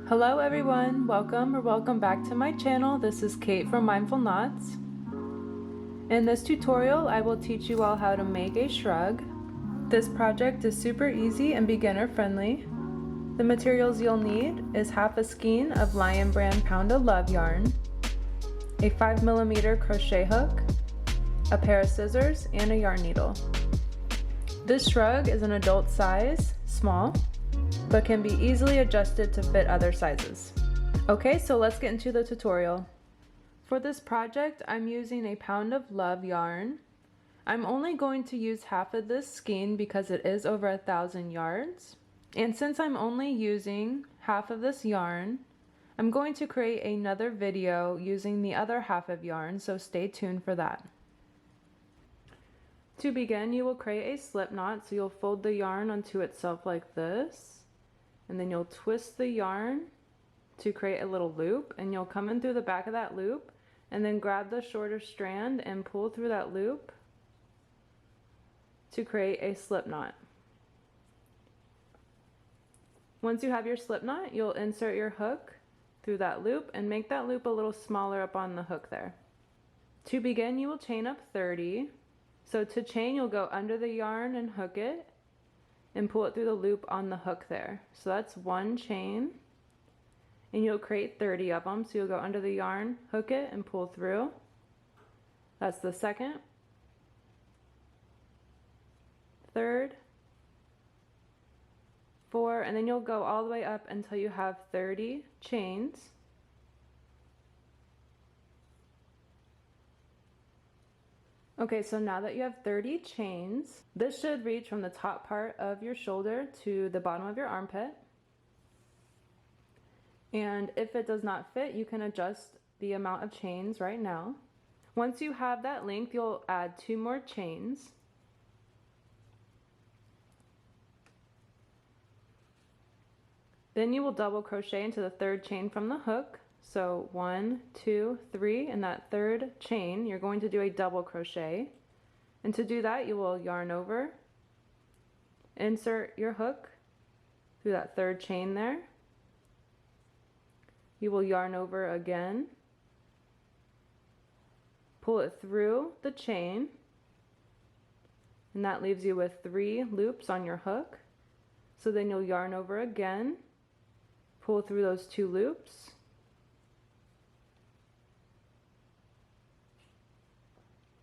Hello everyone, welcome back to my channel. This is Kate from Mindful Knots. In this tutorial, I will teach you all how to make a shrug. This project is super easy and beginner friendly. The materials you'll need is half a skein of Lion Brand Pound of Love yarn, a 5mm crochet hook, a pair of scissors, and a yarn needle. This shrug is an adult size, small, but can be easily adjusted to fit other sizes. Okay, so let's get into the tutorial. For this project, I'm using a Pound of Love yarn. I'm only going to use half of this skein because it is over 1,000 yards. And since I'm only using half of this yarn, I'm going to create another video using the other half of yarn, so stay tuned for that. To begin, you will create a slip knot, so you'll fold the yarn onto itself like this, and then you'll twist the yarn to create a little loop, and you'll come in through the back of that loop and then grab the shorter strand and pull through that loop to create a slip knot. Once you have your slip knot, you'll insert your hook through that loop and make that loop a little smaller up on the hook there. To begin, you will chain up 30. So to chain, you'll go under the yarn and hook it and pull it through the loop on the hook there. So that's one chain, and you'll create 30 of them. So you'll go under the yarn, hook it, and pull through. That's the second, third, four, and then you'll go all the way up until you have 30 chains. Okay, so now that you have 30 chains, this should reach from the top part of your shoulder to the bottom of your armpit. And if it does not fit, you can adjust the amount of chains right now. Once you have that length, you'll add 2 more chains. Then you will double crochet into the 3rd chain from the hook. So 1, 2, 3, and that 3rd chain, you're going to do a double crochet. And to do that, you will yarn over, insert your hook through that 3rd chain there. You will yarn over again, pull it through the chain, and that leaves you with 3 loops on your hook. So then you'll yarn over again, pull through those 2 loops,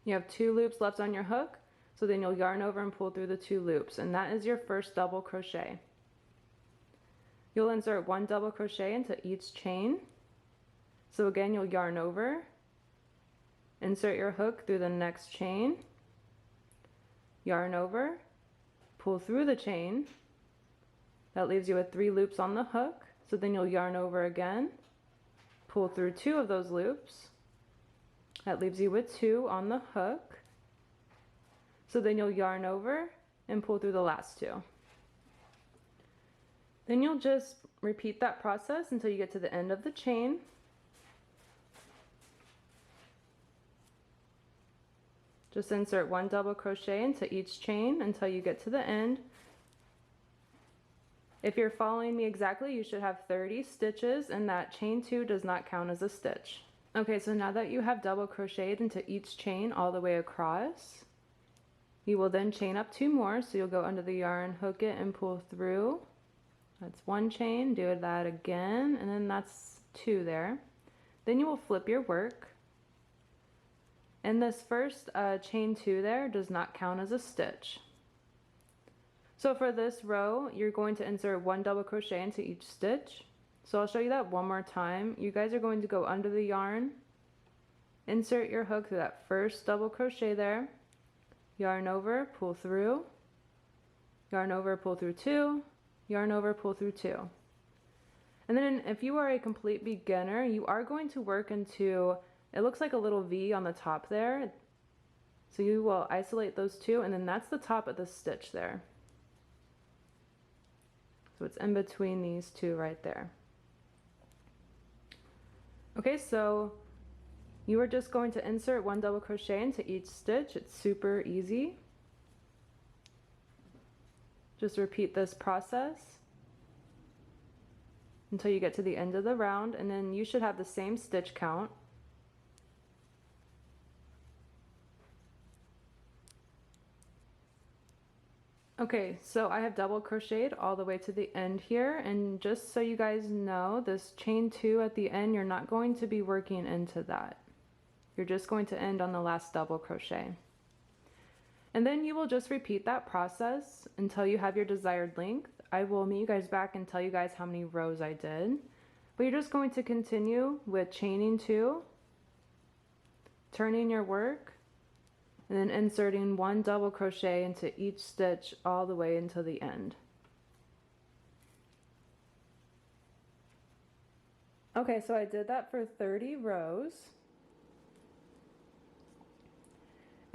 you have 2 loops left on your hook, so then you'll yarn over and pull through the 2 loops, and that is your first double crochet. You'll insert 1 double crochet into each chain. So again, you'll yarn over, insert your hook through the next chain, yarn over, pull through the chain. That leaves you with 3 loops on the hook, so then you'll yarn over again, pull through 2 of those loops. That leaves you with 2 on the hook. So then you'll yarn over and pull through the last 2. Then you'll just repeat that process until you get to the end of the chain. Just insert 1 double crochet into each chain until you get to the end. If you're following me exactly, you should have 30 stitches, and that chain 2 does not count as a stitch. Okay, so now that you have double crocheted into each chain all the way across, you will then chain up 2 more. So you'll go under the yarn, hook it, and pull through. That's 1 chain, do that again, and then that's 2 there. Then you will flip your work. And this first chain 2 there does not count as a stitch. So for this row, you're going to insert 1 double crochet into each stitch. So I'll show you that one more time. You guys are going to go under the yarn, insert your hook through that first double crochet there, yarn over, pull through, yarn over, pull through 2, yarn over, pull through 2. And then if you are a complete beginner, you are going to work into, it looks like a little V on the top there. So you will isolate those 2, and then that's the top of the stitch there. So it's in between these 2 right there. Okay, so you are just going to insert 1 double crochet into each stitch. It's super easy. Just repeat this process. until you get to the end of the round, and then you should have the same stitch count. Okay, so I have double crocheted all the way to the end here, and just so you guys know, this chain 2 at the end, you're not going to be working into that. You're just going to end on the last double crochet. And then you will just repeat that process until you have your desired length. I will meet you guys back and tell you guys how many rows I did. But you're just going to continue with chaining 2, turning your work, and then inserting 1 double crochet into each stitch all the way until the end. Okay, so I did that for 30 rows.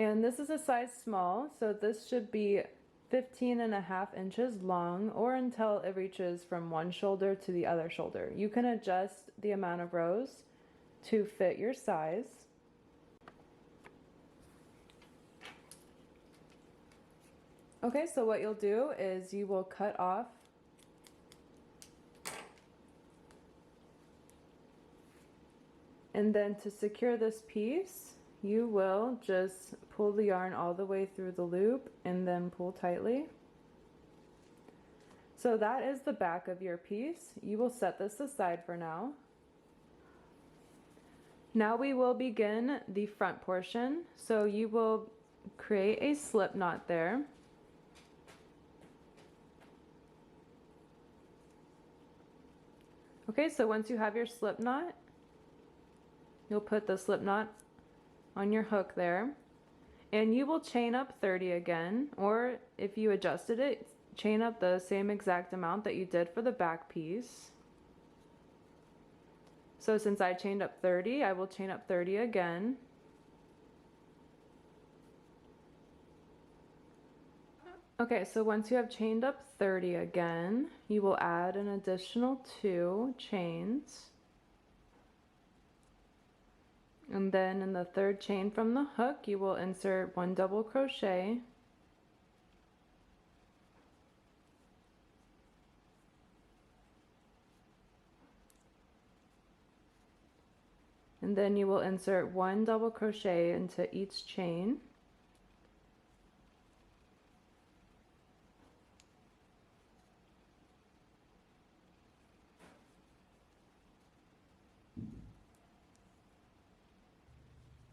And this is a size small, so this should be 15.5 inches long, or until it reaches from one shoulder to the other shoulder. You can adjust the amount of rows to fit your size. Okay, so what you'll do is you will cut off and then to secure this piece, you will just pull the yarn all the way through the loop and then pull tightly. So that is the back of your piece. You will set this aside for now. Now we will begin the front portion. So you will create a slip knot there. Okay, so once you have your slip knot, you'll put the slip knot on your hook there, and you will chain up 30 again, or if you adjusted it, chain up the same exact amount that you did for the back piece. So since I chained up 30, I will chain up 30 again. Okay, so once you have chained up 30 again, you will add an additional 2 chains. And then in the third chain from the hook, you will insert 1 double crochet. And then you will insert 1 double crochet into each chain.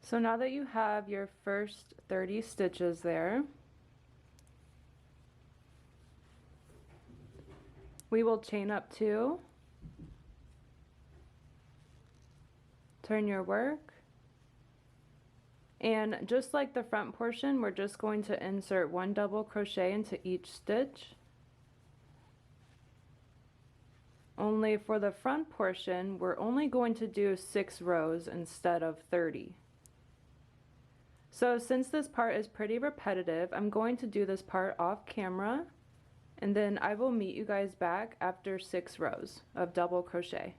So now that you have your first 30 stitches there, we will chain up 2, turn your work, and just like the front portion, we're just going to insert 1 double crochet into each stitch. Only for the front portion, we're only going to do 6 rows instead of 30. So since this part is pretty repetitive, I'm going to do this part off camera, and then I will meet you guys back after 6 rows of double crochet.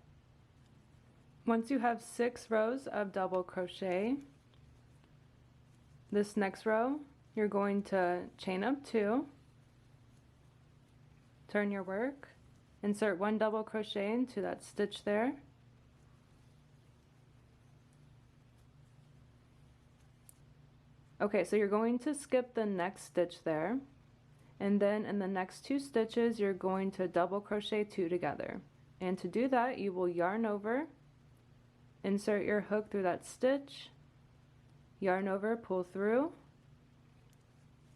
Once you have 6 rows of double crochet, this next row, you're going to chain up 2, turn your work, insert 1 double crochet into that stitch there, okay, so you're going to skip the next stitch there, and then in the next 2 stitches you're going to double crochet 2 together. And to do that, you will yarn over, insert your hook through that stitch, yarn over, pull through.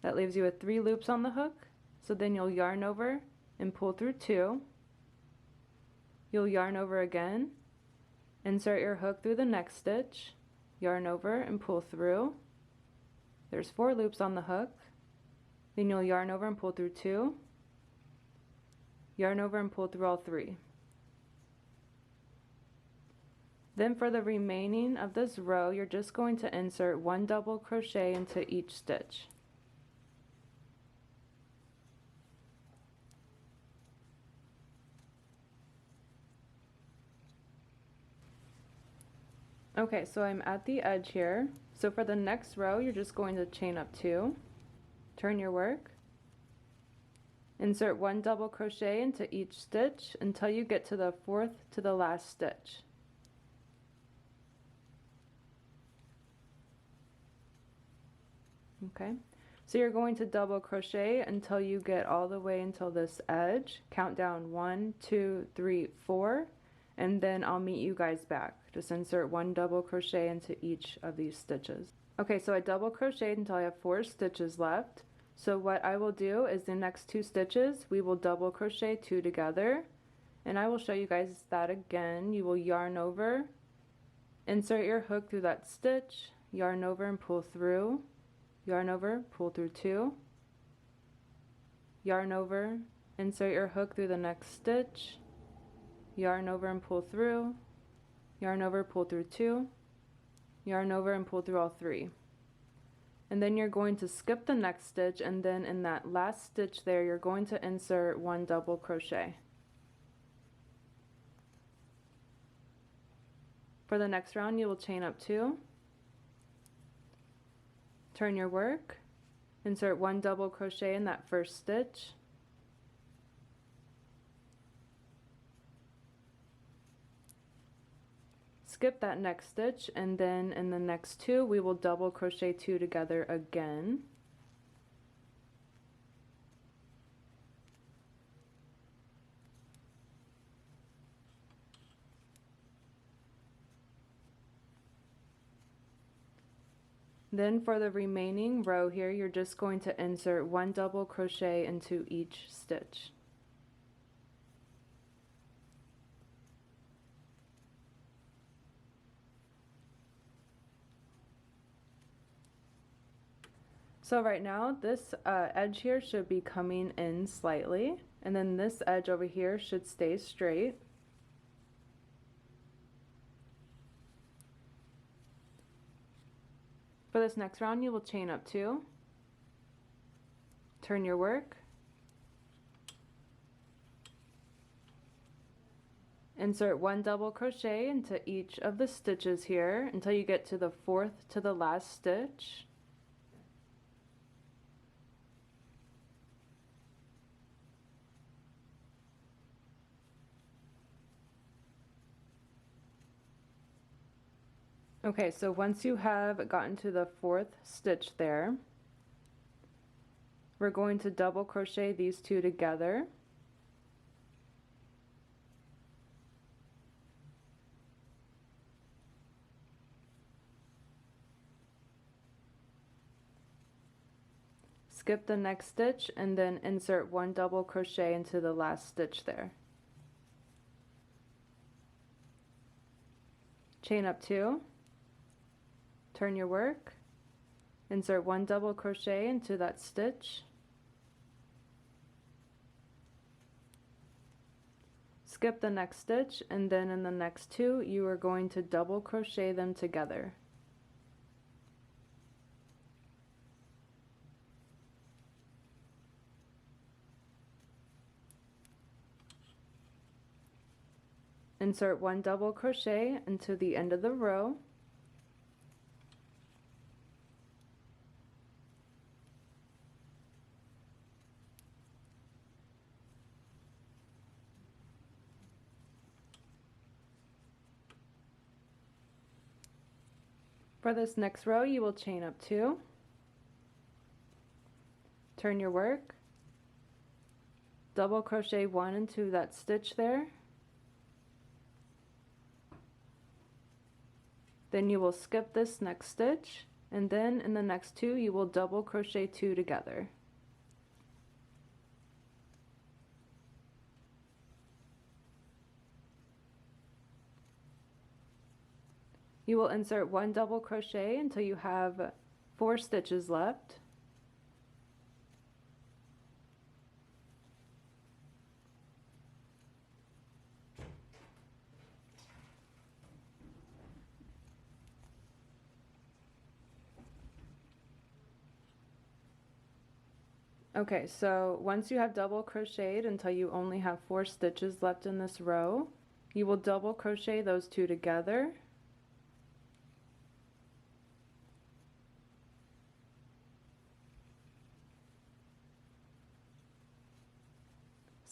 That leaves you with 3 loops on the hook. So then you'll yarn over and pull through 2. You'll yarn over again, insert your hook through the next stitch, yarn over and pull through. There's 4 loops on the hook. Then you'll yarn over and pull through 2, yarn over and pull through all 3. Then for the remaining of this row, you're just going to insert 1 double crochet into each stitch. Okay, so I'm at the edge here. So for the next row, you're just going to chain up 2, turn your work, Insert 1 double crochet into each stitch until you get to the 4th to the last stitch. Okay, so you're going to double crochet until you get all the way until this edge. Count down 1, 2, 3, 4, and then I'll meet you guys back. Just insert 1 double crochet into each of these stitches. Okay, so I double crocheted until I have 4 stitches left. So what I will do is the next 2 stitches we will double crochet 2 together, and I will show you guys that again. You will yarn over, insert your hook through that stitch, yarn over and pull through, yarn over, pull through 2, yarn over, insert your hook through the next stitch, yarn over and pull through, yarn over, pull through 2, yarn over and pull through all 3. And then you're going to skip the next stitch, and then in that last stitch there you're going to insert 1 double crochet. For the next round you will chain up 2, turn your work, insert 1 double crochet in that first stitch, skip that next stitch, and then in the next 2 we will double crochet 2 together again. Then for the remaining row here, you're just going to insert 1 double crochet into each stitch. So right now this edge here should be coming in slightly, and then this edge over here should stay straight. For this next round you will chain up 2, turn your work, insert 1 double crochet into each of the stitches here until you get to the 4th to the last stitch. Okay, so once you have gotten to the 4th stitch there, we're going to double crochet these 2 together. Skip the next stitch and then insert 1 double crochet into the last stitch there. Chain up 2. Turn your work, insert 1 double crochet into that stitch, skip the next stitch, and then in the next 2 you are going to double crochet them together. Insert 1 double crochet into the end of the row, for this next row you will chain up 2, turn your work, double crochet 1 into that stitch there, then you will skip this next stitch, and then in the next 2 you will double crochet 2 together. You will insert 1 double crochet until you have 4 stitches left. Okay, so once you have double crocheted until you only have 4 stitches left in this row, you will double crochet those 2 together.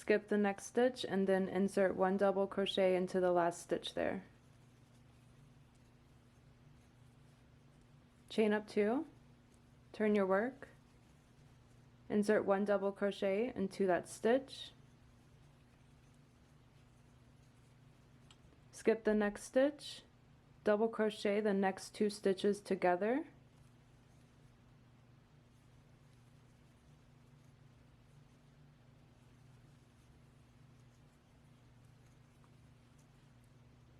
Skip the next stitch and then insert 1 double crochet into the last stitch there. Chain up 2, turn your work, insert 1 double crochet into that stitch, skip the next stitch, double crochet the next 2 stitches together,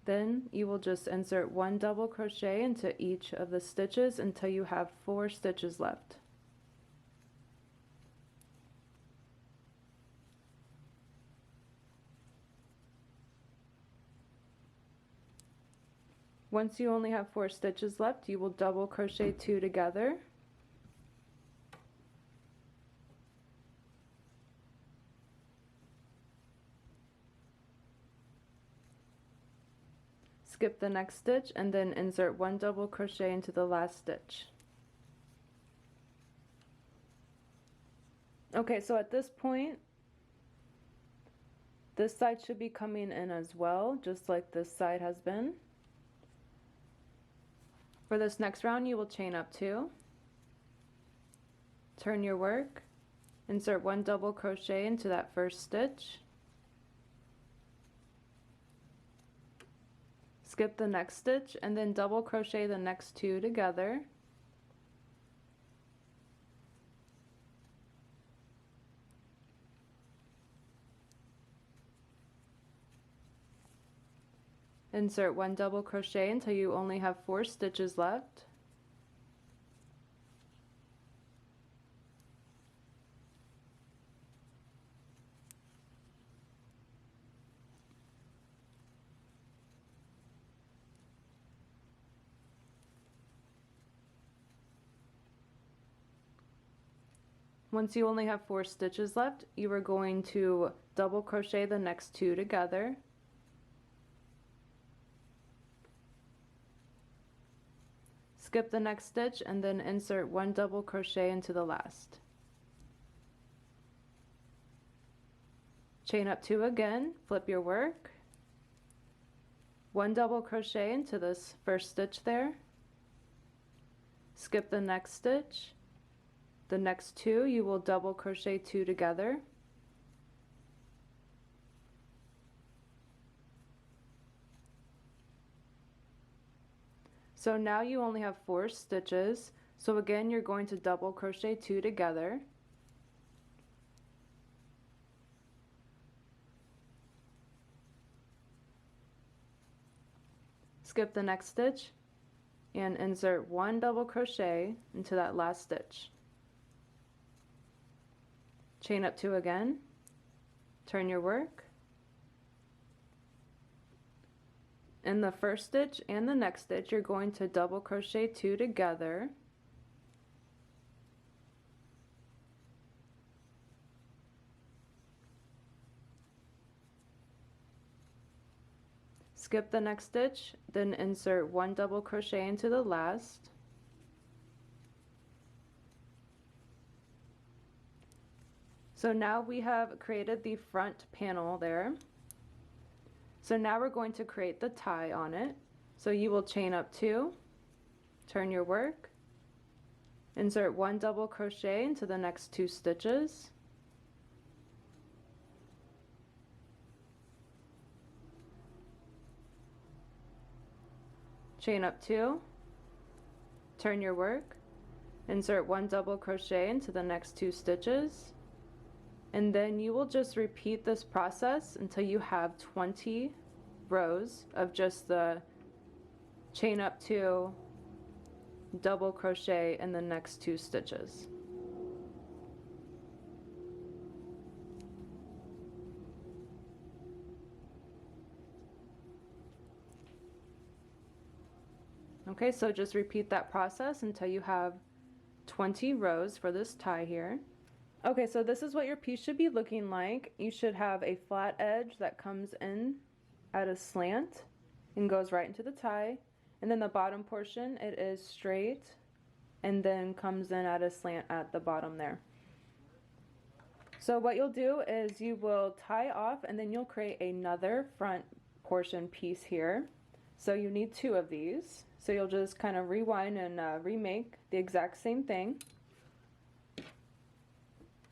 then you will just insert 1 double crochet into each of the stitches until you have 4 stitches left. Once you only have 4 stitches left, you will double crochet 2 together. Skip the next stitch and then insert 1 double crochet into the last stitch. Okay, so at this point, this side should be coming in as well, just like this side has been. For this next round, you will chain up 2, turn your work, insert 1 double crochet into that first stitch, skip the next stitch and then double crochet the next 2 together, insert 1 double crochet until you only have 4 stitches left, once you only have 4 stitches left, you are going to double crochet the next 2 together, skip the next stitch and then insert 1 double crochet into the last. Chain up 2 again, flip your work, 1 double crochet into this first stitch there, skip the next stitch, the next 2 you will double crochet 2 together, so now you only have 4 stitches, so again you're going to double crochet 2 together, skip the next stitch and insert 1 double crochet into that last stitch. Chain up 2 again, turn your work, in the first stitch and the next stitch you're going to double crochet 2 together, skip the next stitch, then insert 1 double crochet into the last, so now we have created the front panel there. So now we're going to create the tie on it. So you will chain up 2, turn your work, insert 1 double crochet into the next 2 stitches, chain up 2, turn your work, insert 1 double crochet into the next 2 stitches, and then you will just repeat this process until you have 20 rows of just the chain up 2, double crochet in the next 2 stitches. Okay, so just repeat that process until you have 20 rows for this tie here. Okay, so this is what your piece should be looking like. You should have a flat edge that comes in at a slant and goes right into the tie. And then the bottom portion, it is straight and then comes in at a slant at the bottom there. So what you'll do is you will tie off and then you'll create another front portion piece here. So you need two of these. So you'll just kind of rewind and remake the exact same thing.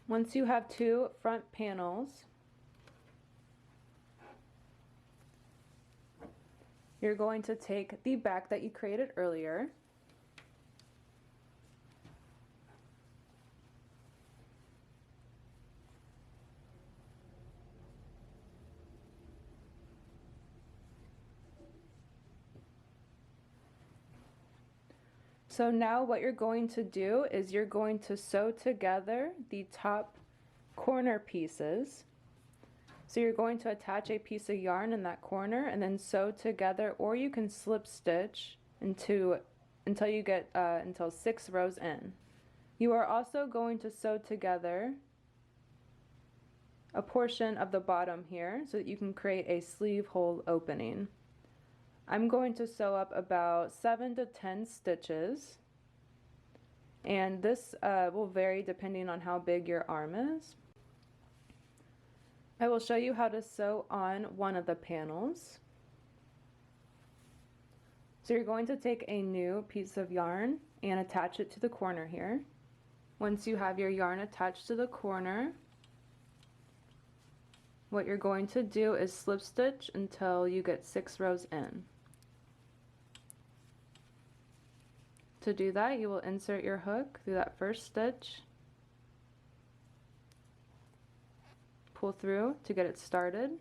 Once you have two front panels, you're going to take the back that you created earlier, so now what you're going to do is you're going to sew together the top corner pieces. So you're going to attach a piece of yarn in that corner and then sew together, or you can slip stitch until you get until 6 rows in. You are also going to sew together a portion of the bottom here so that you can create a sleeve hole opening. I'm going to sew up about 7 to 10 stitches, and this will vary depending on how big your arm is. I will show you how to sew on one of the panels. So you're going to take a new piece of yarn and attach it to the corner here. Once you have your yarn attached to the corner, what you're going to do is slip stitch until you get 6 rows in. To do that, you will insert your hook through that first stitch, pull through to get it started.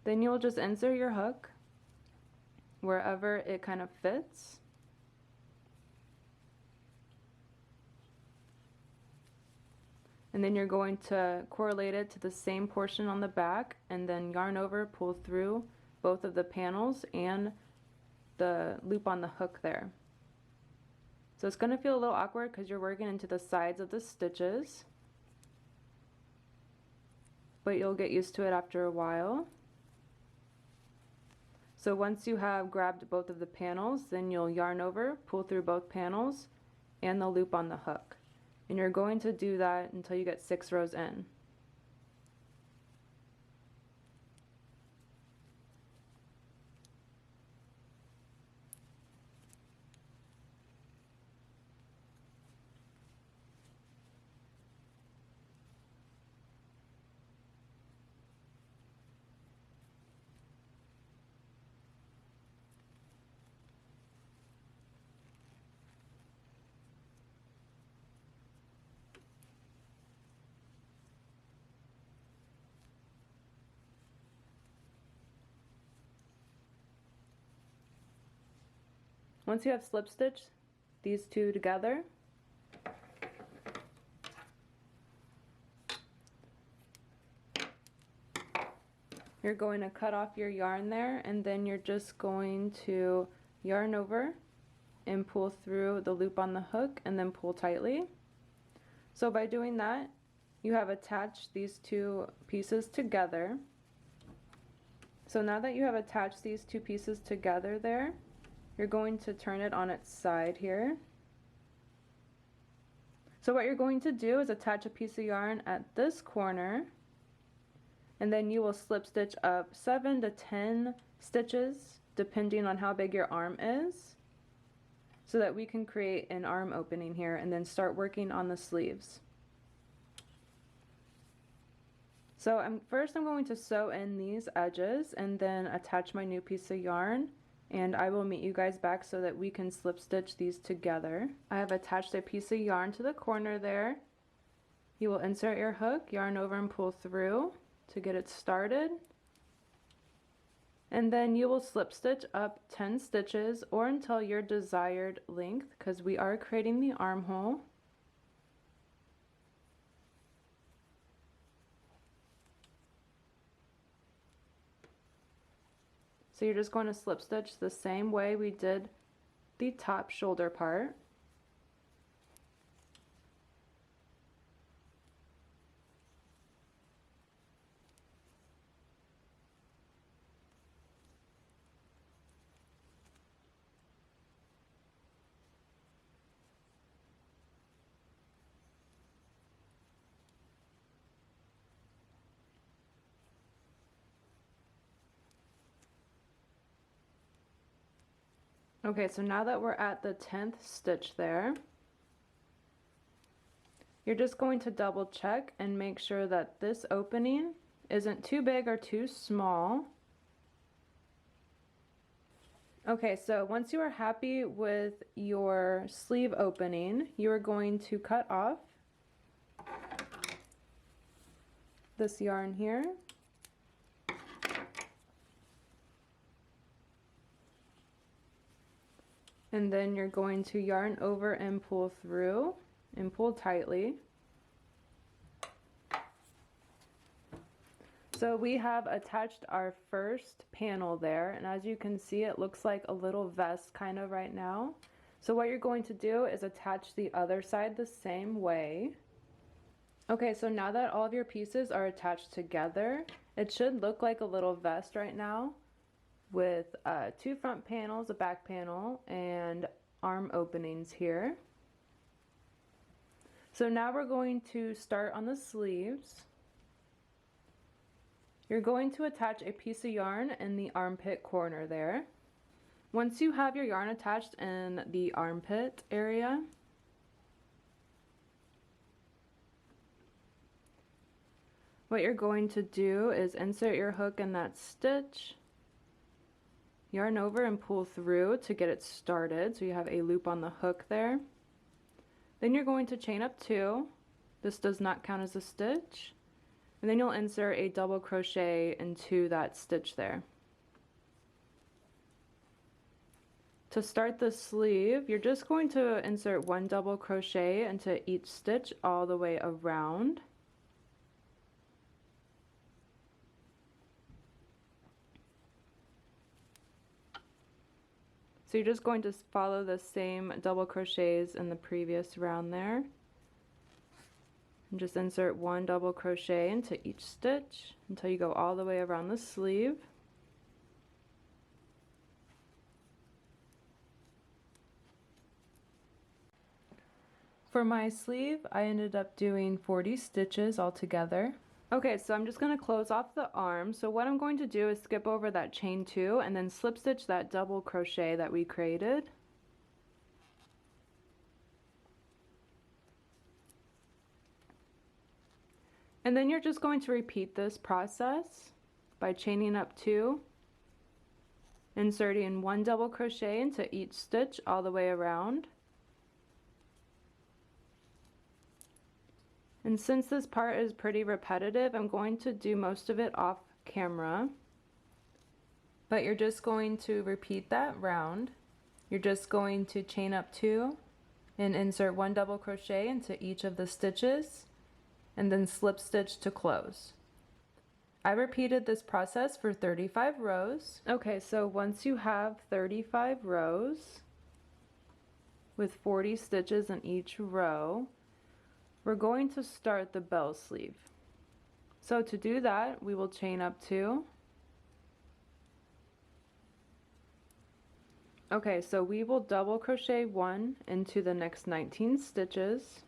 Then you'll just insert your hook wherever it kind of fits. And then you're going to correlate it to the same portion on the back and then yarn over, pull through both of the panels and the loop on the hook there. So it's going to feel a little awkward because you're working into the sides of the stitches, but you'll get used to it after a while. So once you have grabbed both of the panels, then you'll yarn over, pull through both panels and the loop on the hook. And you're going to do that until you get 6 rows in. Once you have slip stitched these two together, you're going to cut off your yarn there, and then you're just going to yarn over and pull through the loop on the hook and then pull tightly. So by doing that, you have attached these two pieces together. So now that you have attached these two pieces together there, you're going to turn it on its side here. So what you're going to do is attach a piece of yarn at this corner, and then you will slip stitch up 7 to 10 stitches depending on how big your arm is, so that we can create an arm opening here and then start working on the sleeves. So first I'm going to sew in these edges and then attach my new piece of yarn, and I will meet you guys back so that we can slip stitch these together. I have attached a piece of yarn to the corner there. You will insert your hook, yarn over and pull through to get it started. And then you will slip stitch up 10 stitches or until your desired length, because we are creating the armhole. So you're just going to slip stitch the same way we did the top shoulder part. Okay, so now that we're at the 10th stitch there, you're just going to double check and make sure that this opening isn't too big or too small. Okay, so once you are happy with your sleeve opening, you are going to cut off this yarn here. And then you're going to yarn over and pull through and pull tightly. So we have attached our first panel there, and as you can see, it looks like a little vest kind of right now. So what you're going to do is attach the other side the same way. Okay, so now that all of your pieces are attached together, it should look like a little vest right now with 2 front panels, a back panel, and arm openings here. So now we're going to start on the sleeves. You're going to attach a piece of yarn in the armpit corner there. Once you have your yarn attached in the armpit area, what you're going to do is insert your hook in that stitch, yarn over and pull through to get it started, so you have a loop on the hook there. Then you're going to chain up 2. This does not count as a stitch. And then you'll insert a double crochet into that stitch there. To start the sleeve, you're just going to insert 1 double crochet into each stitch all the way around. So you're just going to follow the same double crochets in the previous round there. And just insert 1 double crochet into each stitch until you go all the way around the sleeve. For my sleeve, I ended up doing 40 stitches altogether. Okay, so I'm just going to close off the arm. So what I'm going to do is skip over that chain 2 and then slip stitch that double crochet that we created. And then you're just going to repeat this process by chaining up 2, inserting 1 double crochet into each stitch all the way around. And since this part is pretty repetitive, I'm going to do most of it off camera. But you're just going to repeat that round. You're just going to chain up 2 and insert 1 double crochet into each of the stitches, and then slip stitch to close. I repeated this process for 35 rows. Okay, so once you have 35 rows with 40 stitches in each row, we're going to start the bell sleeve. So to do that, we will chain up 2. Okay, so we will double crochet 1 into the next 19 stitches.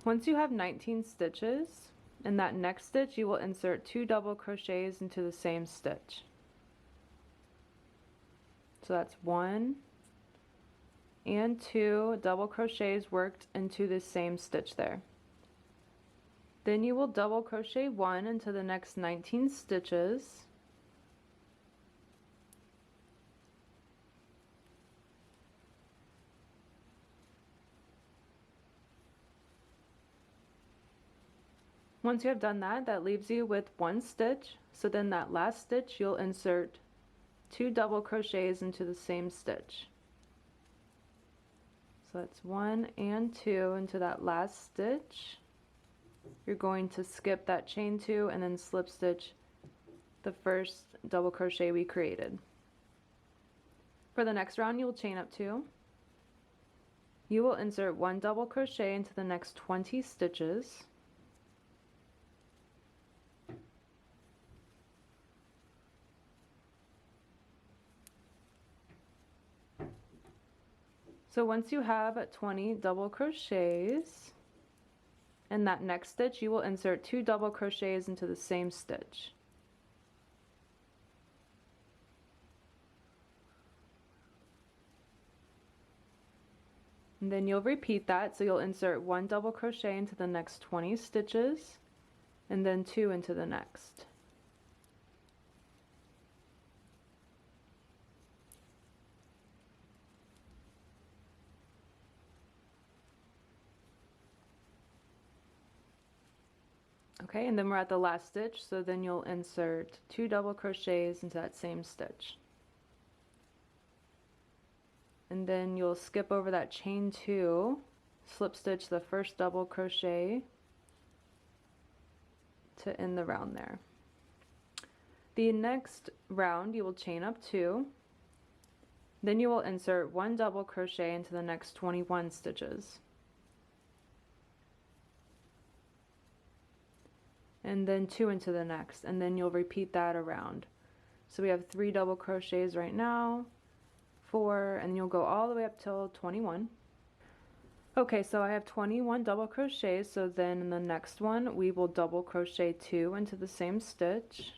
Once you have 19 stitches, in that next stitch you will insert 2 double crochets into the same stitch. So that's 1 and 2 double crochets worked into the same stitch there. Then you will double crochet 1 into the next 19 stitches. Once you have done that, that leaves you with 1 stitch. So then that last stitch you'll insert 2 double crochets into the same stitch. So that's 1 and 2 into that last stitch. You're going to skip that chain 2 and then slip stitch the first double crochet we created. For the next round, you will chain up 2. You will insert 1 double crochet into the next 20 stitches. So once you have 20 double crochets, in that next stitch you will insert 2 double crochets into the same stitch. And then you'll repeat that, so you'll insert 1 double crochet into the next 20 stitches, and then 2 into the next. Okay, and then we're at the last stitch, so then you'll insert 2 double crochets into that same stitch. And then you'll skip over that chain 2, slip stitch the first double crochet to end the round there. The next round you will chain up 2, then you will insert 1 double crochet into the next 21 stitches. And then 2 into the next, and then you'll repeat that around. So we have 3 double crochets right now, 4, and you'll go all the way up till 21. Okay, so I have 21 double crochets, so then in the next one we will double crochet 2 into the same stitch.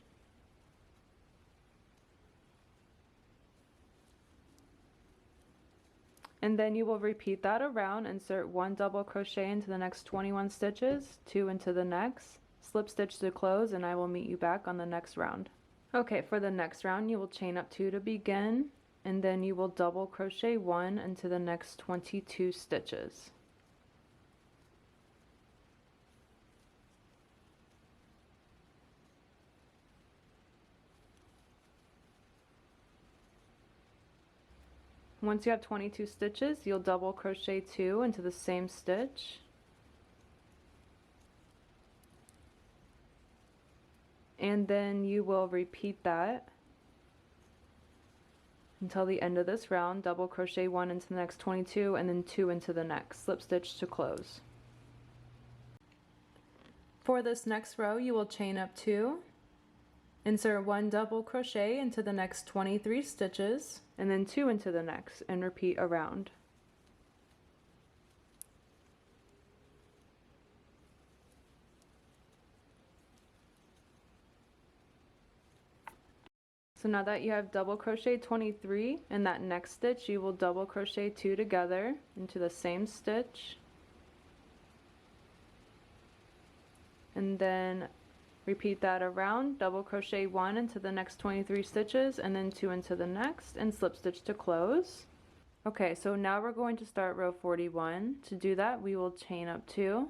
And then you will repeat that around, insert 1 double crochet into the next 21 stitches, 2 into the next, slip stitch to close, and I will meet you back on the next round. Okay, for the next round you will chain up 2 to begin, and then you will double crochet 1 into the next 22 stitches. Once you have 22 stitches, you'll double crochet 2 into the same stitch. And then you will repeat that until the end of this round, double crochet 1 into the next 22 and then 2 into the next, slip stitch to close. For this next row you will chain up 2, insert 1 double crochet into the next 23 stitches, and then 2 into the next, and repeat around. So now that you have double crochet 23, in that next stitch you will double crochet 2 together into the same stitch, and then repeat that around, double crochet 1 into the next 23 stitches and then 2 into the next, and slip stitch to close. Okay, so now we're going to start row 41. To do that we will chain up 2,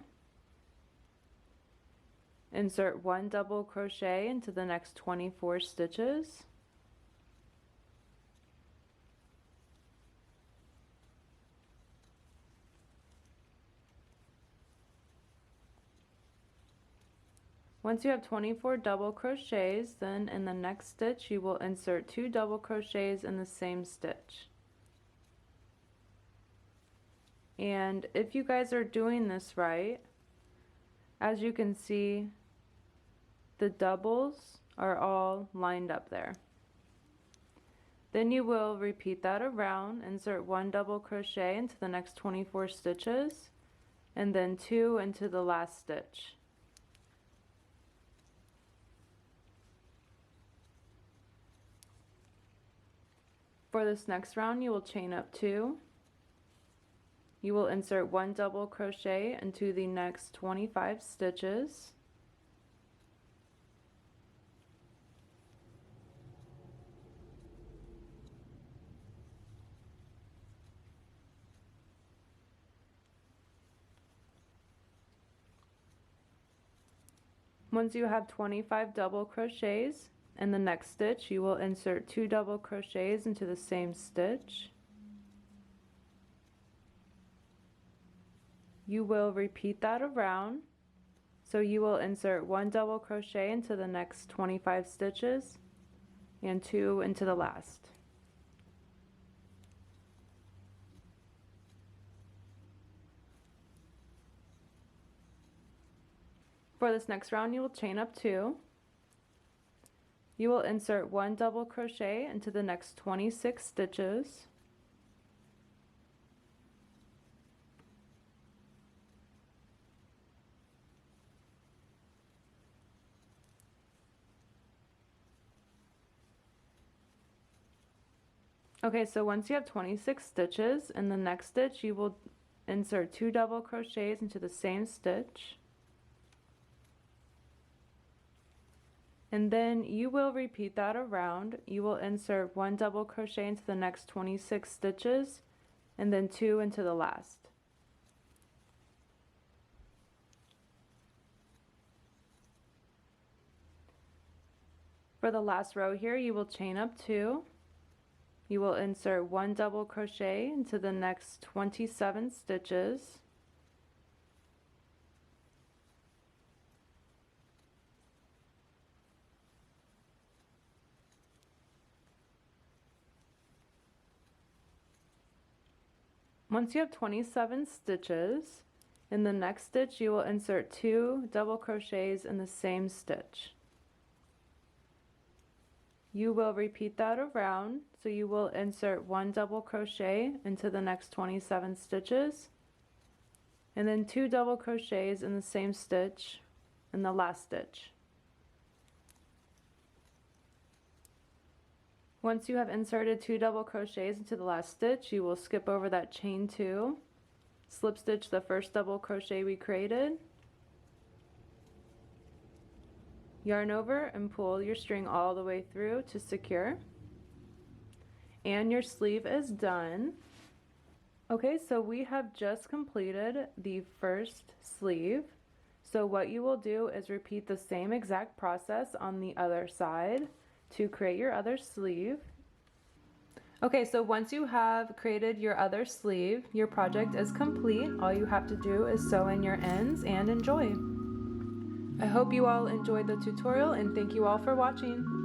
insert 1 double crochet into the next 24 stitches, once you have 24 double crochets, then in the next stitch you will insert 2 double crochets in the same stitch. And if you guys are doing this right, as you can see, the doubles are all lined up there. Then you will repeat that around, insert 1 double crochet into the next 24 stitches, and then 2 into the last stitch. For this next round you will chain up 2, you will insert 1 double crochet into the next 25 stitches, once you have 25 double crochets, in the next stitch you will insert 2 double crochets into the same stitch. You will repeat that around, so you will insert 1 double crochet into the next 25 stitches and 2 into the last. For this next round you will chain up 2. You will insert 1 double crochet into the next 26 stitches, Okay, so once you have 26 stitches, in the next stitch you will insert 2 double crochets into the same stitch. And then you will repeat that around. You will insert 1 double crochet into the next 26 stitches and then 2 into the last. For the last row here, you will chain up 2. You will insert 1 double crochet into the next 27 stitches. Once you have 27 stitches, in the next stitch you will insert 2 double crochets in the same stitch. You will repeat that around, so you will insert 1 double crochet into the next 27 stitches, and then 2 double crochets in the same stitch in the last stitch. Once you have inserted 2 double crochets into the last stitch, you will skip over that chain 2, slip stitch the first double crochet we created, yarn over and pull your string all the way through to secure, and your sleeve is done. Okay, so we have just completed the first sleeve. So what you will do is repeat the same exact process on the other side to create your other sleeve. Okay, so once you have created your other sleeve, your project is complete. All you have to do is sew in your ends and enjoy. I hope you all enjoyed the tutorial and thank you all for watching.